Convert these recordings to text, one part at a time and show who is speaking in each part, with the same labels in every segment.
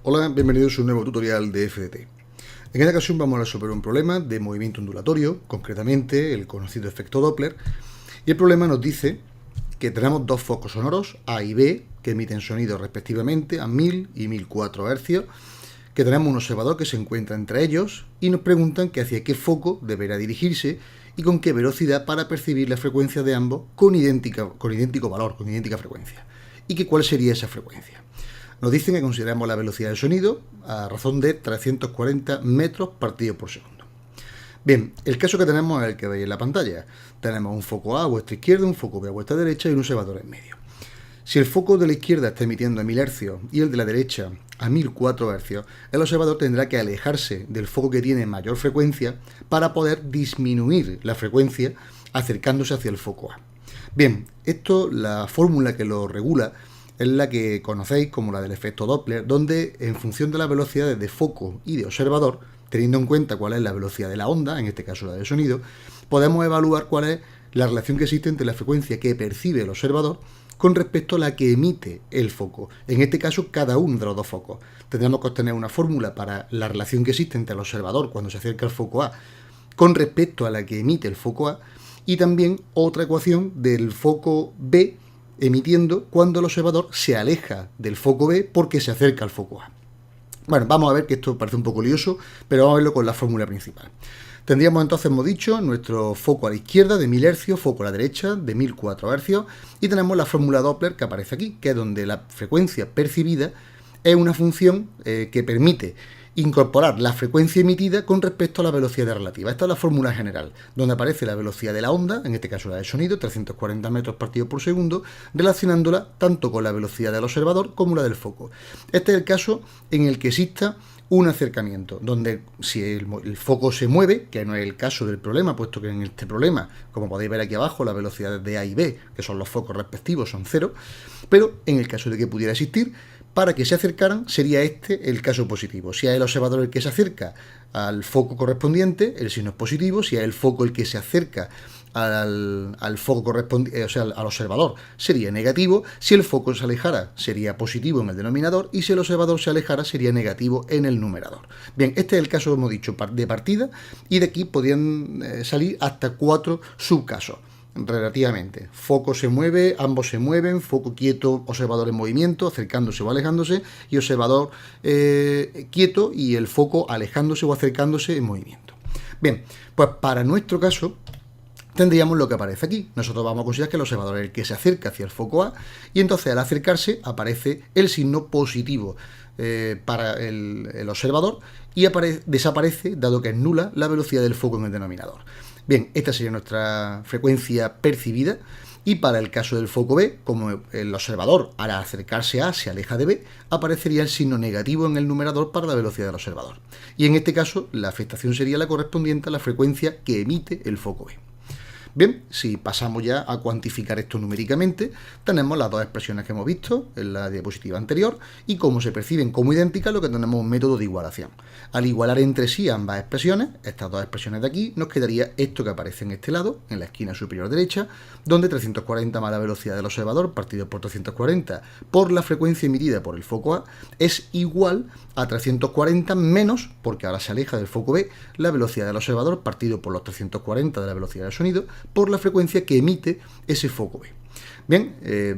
Speaker 1: Hola, bienvenidos a un nuevo tutorial de FDT. En esta ocasión vamos a hablar sobre un problema de movimiento ondulatorio, concretamente el conocido efecto Doppler, y el problema nos dice que tenemos dos focos sonoros, A y B, que emiten sonido respectivamente a 1000 y 1004 Hz, que tenemos un observador que se encuentra entre ellos y nos preguntan que hacia qué foco deberá dirigirse y con qué velocidad para percibir la frecuencia de ambos con idéntico valor, con idéntica frecuencia, y que cuál sería esa frecuencia. Nos dicen que consideramos la velocidad del sonido a razón de 340 metros partidos por segundo. Bien, el caso que tenemos es el que veis en la pantalla. Tenemos un foco A a vuestra izquierda, un foco B a vuestra derecha y un observador en medio. Si el foco de la izquierda está emitiendo a 1000 Hz y el de la derecha a 1004 Hz, el observador tendrá que alejarse del foco que tiene mayor frecuencia para poder disminuir la frecuencia acercándose hacia el foco A. Bien, esto, la fórmula que lo regula es la que conocéis como la del efecto Doppler, donde en función de las velocidades de foco y de observador, teniendo en cuenta cuál es la velocidad de la onda, en este caso la del sonido, podemos evaluar cuál es la relación que existe entre la frecuencia que percibe el observador con respecto a la que emite el foco. En este caso, cada uno de los dos focos. Tendremos que obtener una fórmula para la relación que existe entre el observador cuando se acerca al foco A con respecto a la que emite el foco A, y también otra ecuación del foco B emitiendo cuando el observador se aleja del foco B porque se acerca al foco A. Bueno, vamos a ver que esto parece un poco lioso, pero vamos a verlo con la fórmula principal. Tendríamos entonces, hemos dicho, nuestro foco a la izquierda de 1000 Hz, foco a la derecha de 1004 Hz, y tenemos la fórmula Doppler que aparece aquí, que es donde la frecuencia percibida es una función que permite incorporar la frecuencia emitida con respecto a la velocidad relativa. Esta es la fórmula general, donde aparece la velocidad de la onda, en este caso la del sonido, 340 metros partidos por segundo, relacionándola tanto con la velocidad del observador como la del foco. Este es el caso en el que exista un acercamiento, donde si el foco se mueve, que no es el caso del problema, puesto que en este problema, como podéis ver aquí abajo, las velocidades de A y B, que son los focos respectivos, son cero, pero en el caso de que pudiera existir, para que se acercaran sería este el caso positivo. Si es el observador el que se acerca al foco correspondiente, el signo es positivo. Si es el foco el que se acerca al foco correspondiente, o sea, al observador, sería negativo. Si el foco se alejara, sería positivo en el denominador, y si el observador se alejara, sería negativo en el numerador. Bien, este es el caso, hemos dicho, de partida, y de aquí podrían salir hasta 4 subcasos. Relativamente. Foco se mueve, ambos se mueven, foco quieto, observador en movimiento, acercándose o alejándose, y observador quieto y el foco alejándose o acercándose en movimiento. Bien, pues para nuestro caso tendríamos lo que aparece aquí. Nosotros vamos a considerar que el observador es el que se acerca hacia el foco A, y entonces al acercarse aparece el signo positivo para el observador, y desaparece, dado que es nula, la velocidad del foco en el denominador. Bien, esta sería nuestra frecuencia percibida, y para el caso del foco B, como el observador al acercarse a se aleja de B, aparecería el signo negativo en el numerador para la velocidad del observador. Y en este caso, la afectación sería la correspondiente a la frecuencia que emite el foco B. Bien, si pasamos ya a cuantificar esto numéricamente, tenemos las dos expresiones que hemos visto en la diapositiva anterior, y como se perciben como idénticas, lo que tenemos un método de igualación. Al igualar entre sí ambas expresiones, estas dos expresiones de aquí, nos quedaría esto que aparece en este lado, en la esquina superior derecha, donde 340 más la velocidad del observador, partido por 340 por la frecuencia emitida por el foco A, es igual a 340 menos, porque ahora se aleja del foco B, la velocidad del observador, partido por los 340 de la velocidad del sonido, por la frecuencia que emite ese foco B. Bien,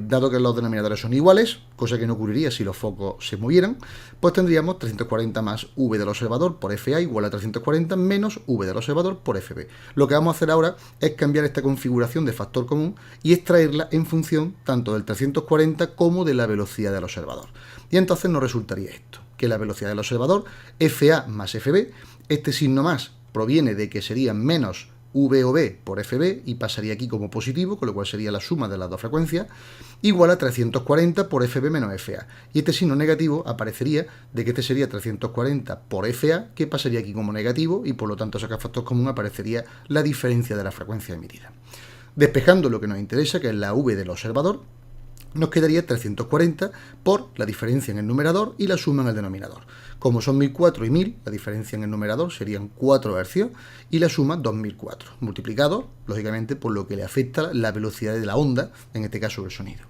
Speaker 1: dado que los denominadores son iguales, cosa que no ocurriría si los focos se movieran, pues tendríamos 340 más V del observador por FA igual a 340 menos V del observador por FB. Lo que vamos a hacer ahora es cambiar esta configuración de factor común y extraerla en función tanto del 340 como de la velocidad del observador. Y entonces nos resultaría esto, que la velocidad del observador, FA más FB, este signo más proviene de que serían menos V o B por FB y pasaría aquí como positivo, con lo cual sería la suma de las dos frecuencias, igual a 340 por FB menos FA. Y este signo negativo aparecería de que este sería 340 por FA, que pasaría aquí como negativo, y por lo tanto sacar factor común aparecería la diferencia de la frecuencia emitida. Despejando lo que nos interesa, que es la V del observador, nos quedaría 340 por la diferencia en el numerador y la suma en el denominador. Como son 1004 y 1000, la diferencia en el numerador serían 4 Hz y la suma 2004, multiplicado, lógicamente, por lo que le afecta la velocidad de la onda, en este caso el sonido.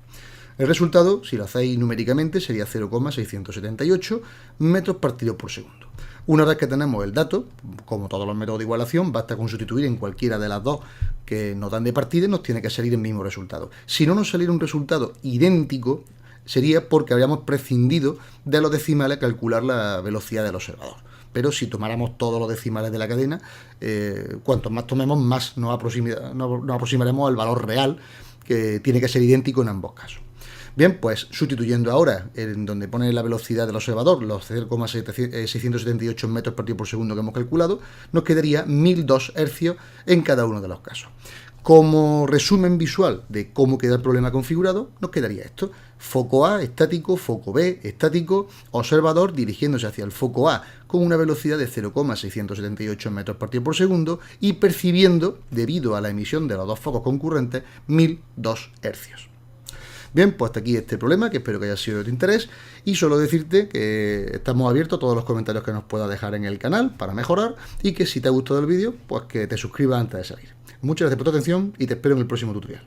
Speaker 1: El resultado, si lo hacéis numéricamente, sería 0,678 metros partidos por segundo. Una vez que tenemos el dato, como todos los métodos de igualación, basta con sustituir en cualquiera de las dos que nos dan de partida y nos tiene que salir el mismo resultado. Si no nos saliera un resultado idéntico, sería porque habríamos prescindido de los decimales a calcular la velocidad del observador. Pero si tomáramos todos los decimales de la cadena, cuanto más tomemos, más nos aproximaremos al valor real, que tiene que ser idéntico en ambos casos. Bien, pues sustituyendo ahora en donde pone la velocidad del observador, los 0,678 metros partidos por segundo que hemos calculado, nos quedaría 1002 hercios en cada uno de los casos. Como resumen visual de cómo queda el problema configurado, nos quedaría esto: foco A estático, foco B estático, observador dirigiéndose hacia el foco A con una velocidad de 0,678 metros partidos por segundo y percibiendo, debido a la emisión de los dos focos concurrentes, 1002 hercios. Bien, pues hasta aquí este problema, que espero que haya sido de tu interés, y solo decirte que estamos abiertos a todos los comentarios que nos puedas dejar en el canal para mejorar, y que si te ha gustado el vídeo, pues que te suscribas antes de salir. Muchas gracias por tu atención y te espero en el próximo tutorial.